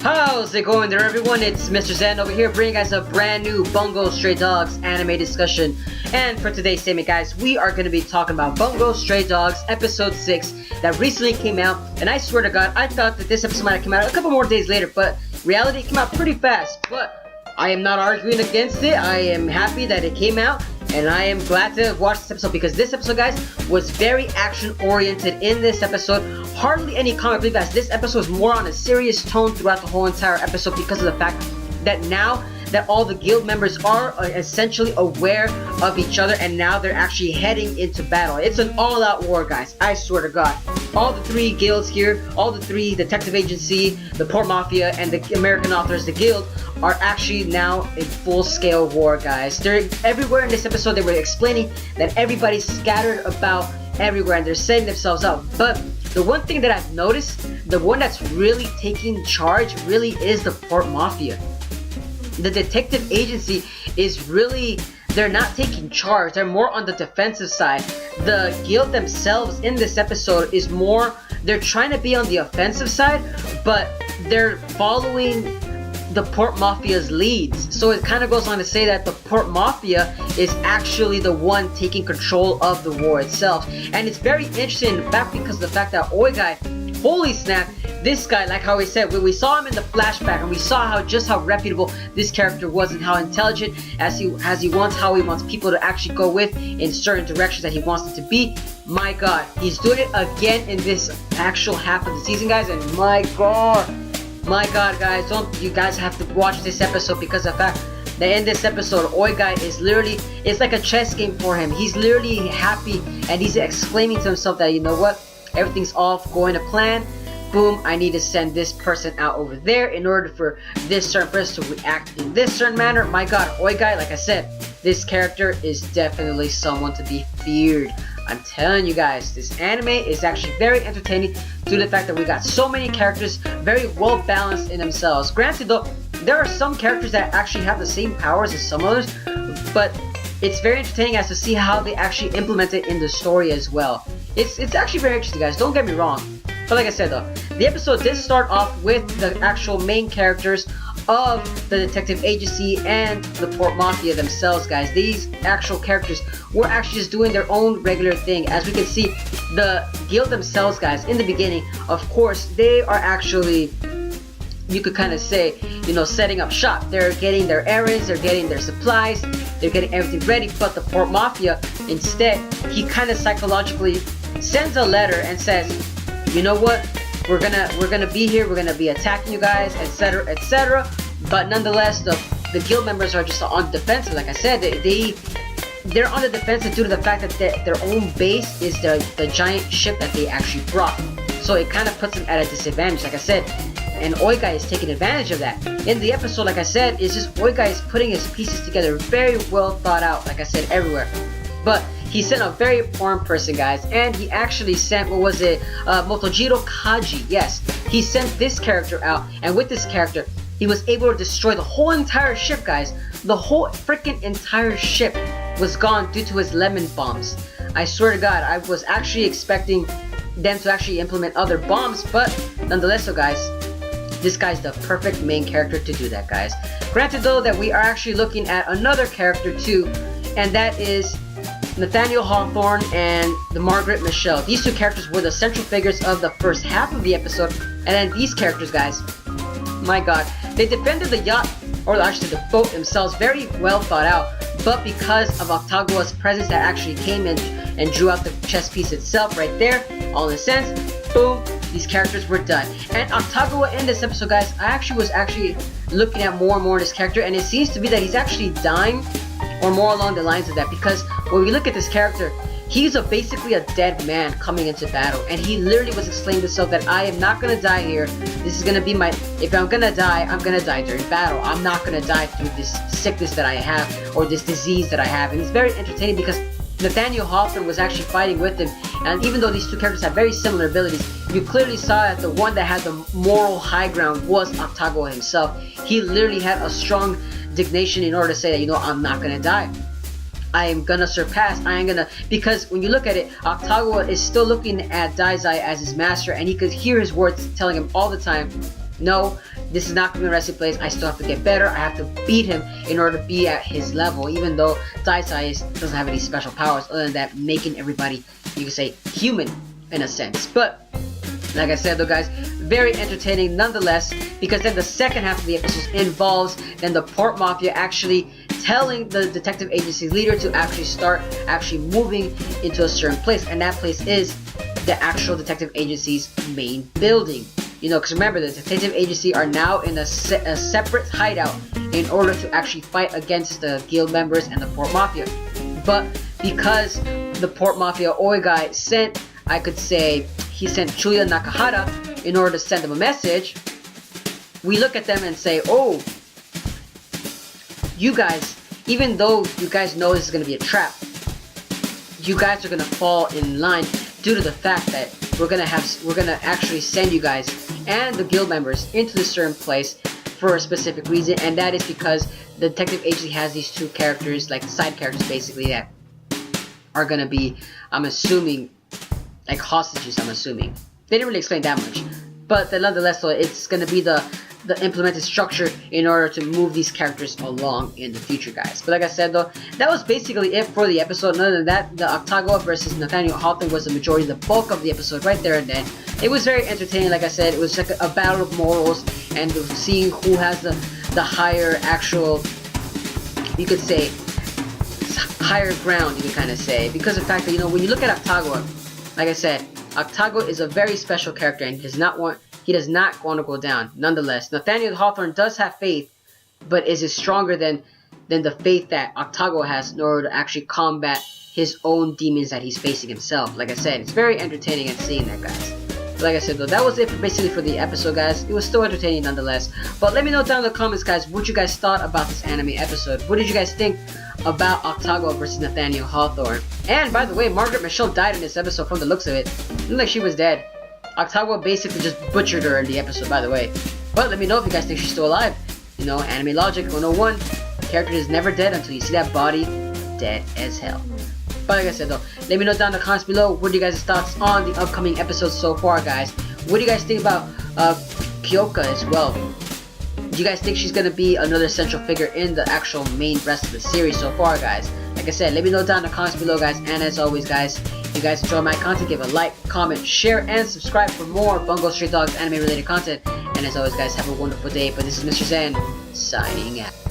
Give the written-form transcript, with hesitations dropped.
How's it going there, everyone? It's Mr. Zen over here bringing you guys a brand new Bungou Stray Dogs anime discussion. And for today's statement, guys, we are going to be talking about Bungou Stray Dogs episode 6 that recently came out. And I swear to God, I thought that this episode might have come out a couple more days later, but reality came out pretty fast. But I am not arguing against it. I am happy that it came out, and I am glad to watch this episode because this episode, guys, was very action-oriented in this episode. Hardly any comic relief, guys. This episode was more on a serious tone throughout the whole entire episode because of the fact that now that all the guild members are essentially aware of each other, and now they're actually heading into battle. It's an all-out war, guys. I swear to God. All the three guilds here, all the three, detective agency, the Port Mafia, and the American authors, the guild, are actually now in full-scale war, guys. They're everywhere in this episode. They were explaining that everybody's scattered about everywhere, and they're setting themselves up. But the one thing that I've noticed, the one that's really taking charge really is the Port Mafia. The detective agency is really, they're not taking charge. They're more on the defensive side. The guild themselves in this episode is more, they're trying to be on the offensive side, but they're following the Port Mafia's leads. So it kind of goes on to say that the Port Mafia is actually the one taking control of the war itself. And it's very interesting, in fact, because of the fact that Oigai, holy snap, this guy, like how we said, when we saw him in the flashback and we saw how reputable this character was and how intelligent as he wants, how he wants people to actually go with in certain directions that he wants them to be. My God, he's doing it again in this actual half of the season, guys, and my God, guys, you guys have to watch this episode because of the fact that in this episode, Oigai is literally, it's like a chess game for him. He's literally happy and he's exclaiming to himself that, you know what, everything's all going to plan. Boom, I need to send this person out over there in order for this certain person to react in this certain manner. My God, Oigai, like I said, this character is definitely someone to be feared. I'm telling you guys, this anime is actually very entertaining due to the fact that we got so many characters very well balanced in themselves. Granted though, there are some characters that actually have the same powers as some others, but it's very entertaining as to see how they actually implement it in the story as well. It's actually very interesting, guys, don't get me wrong. But like I said though, the episode did start off with the actual main characters of the detective agency and the Port Mafia themselves, guys. These actual characters were actually just doing their own regular thing. As we can see, the guild themselves, guys, in the beginning, of course, they are actually, you could kind of say, you know, setting up shop. They're getting their errands, they're getting their supplies, they're getting everything ready. But the Port Mafia, instead, he kind of psychologically sends a letter and says, you know what, we're gonna be here, we're gonna be attacking you guys, etc., etc. But nonetheless, the guild members are just on the defensive. Like I said, they're on the defensive due to the fact that their own base is the giant ship that they actually brought. So it kind of puts them at a disadvantage, like I said. And Oigai is taking advantage of that. In the episode, like I said, it's just Oigai is putting his pieces together, very well thought out, like I said, everywhere. But he sent a very important person, guys, and he actually sent, what was it, Motojiro Kaji. Yes, he sent this character out, and with this character, he was able to destroy the whole entire ship, guys. The whole freaking entire ship was gone due to his lemon bombs. I swear to God, I was actually expecting them to actually implement other bombs, but nonetheless, so guys, this guy's the perfect main character to do that, guys. Granted though that we are actually looking at another character too, and that is Nathaniel Hawthorne and the Margeret Michelle. These two characters were the central figures of the first half of the episode, and then these characters, guys, my God, they defended the yacht, or actually the boat themselves, very well thought out, but because of Octagoa's presence that actually came in and drew out the chess piece itself right there, all in a sense, boom, these characters were done. And Octagoa in this episode, guys, I was actually looking at more and more of this character, and it seems to be that he's actually dying, or more along the lines of that, because when we look at this character, he's basically a dead man coming into battle, and he literally was explaining to himself that I am not gonna die here. This is gonna be if I'm gonna die, I'm gonna die during battle. I'm not gonna die through this sickness that I have, or this disease that I have. And it's very entertaining because Nathaniel Hawthorne was actually fighting with him, and even though these two characters have very similar abilities, you clearly saw that the one that had the moral high ground was Octagoa himself. He literally had a strong dignation in order to say that, you know, I'm not gonna die. I am gonna surpass, I am gonna, because when you look at it, Octagoa is still looking at Daizai as his master, and he could hear his words telling him all the time, no, this is not going to be a wrestling place. I still have to get better. I have to beat him in order to be at his level, even though Dai doesn't have any special powers other than that making everybody, you can say, human in a sense. But like I said though, guys, very entertaining nonetheless, because then the second half of the episode involves then the Port Mafia actually telling the detective agency leader to actually start moving into a certain place, and that place is the actual detective agency's main building. You know, because remember, the detective agency are now in a separate hideout in order to actually fight against the guild members and the Port Mafia. But because the Port Mafia Oi guy sent, I could say, he sent Chuya Nakahara in order to send them a message, we look at them and say, oh, you guys, even though you guys know this is going to be a trap, you guys are going to fall in line due to the fact that we're going to actually send you guys and the guild members into this certain place for a specific reason, and that is because the detective agency has these two characters, like side characters basically, that are going to be, I'm assuming, like hostages, I'm assuming. They didn't really explain that much, but nonetheless, though, it's going to be the implemented structure in order to move these characters along in the future, guys. But like I said, though, that was basically it for the episode. Other than that, the Octago versus Nathaniel Hawthorne was the majority, the bulk of the episode right there and then. It was very entertaining, like I said. It was like a battle of morals and seeing who has the higher actual, you could say, higher ground, you could kind of say. Because of the fact that, you know, when you look at Octago, like I said, Octago is a very special character and he does not want to go down. Nonetheless, Nathaniel Hawthorne does have faith, but is it stronger than the faith that Octago has in order to actually combat his own demons that he's facing himself? Like I said, it's very entertaining and seeing that, guys. But like I said, though, that was it basically for the episode, guys. It was still entertaining nonetheless. But let me know down in the comments, guys, what you guys thought about this anime episode. What did you guys think about Octago versus Nathaniel Hawthorne? And by the way, Margaret Michelle died in this episode from the looks of it. It looked like she was dead. Octago basically just butchered her in the episode, by the way. But let me know if you guys think she's still alive. You know, anime logic 101. Character is never dead until you see that body dead as hell. But like I said, though, let me know down in the comments below what are you guys' thoughts on the upcoming episodes so far, guys. What do you guys think about Kyoka as well? Do you guys think she's going to be another central figure in the actual main rest of the series so far, guys? Like I said, let me know down in the comments below, guys. And as always, guys, if you guys enjoy my content, give a like, comment, share, and subscribe for more Bungou Stray Dogs anime related content. And as always, guys, have a wonderful day. But this is Mr. Zen, signing out.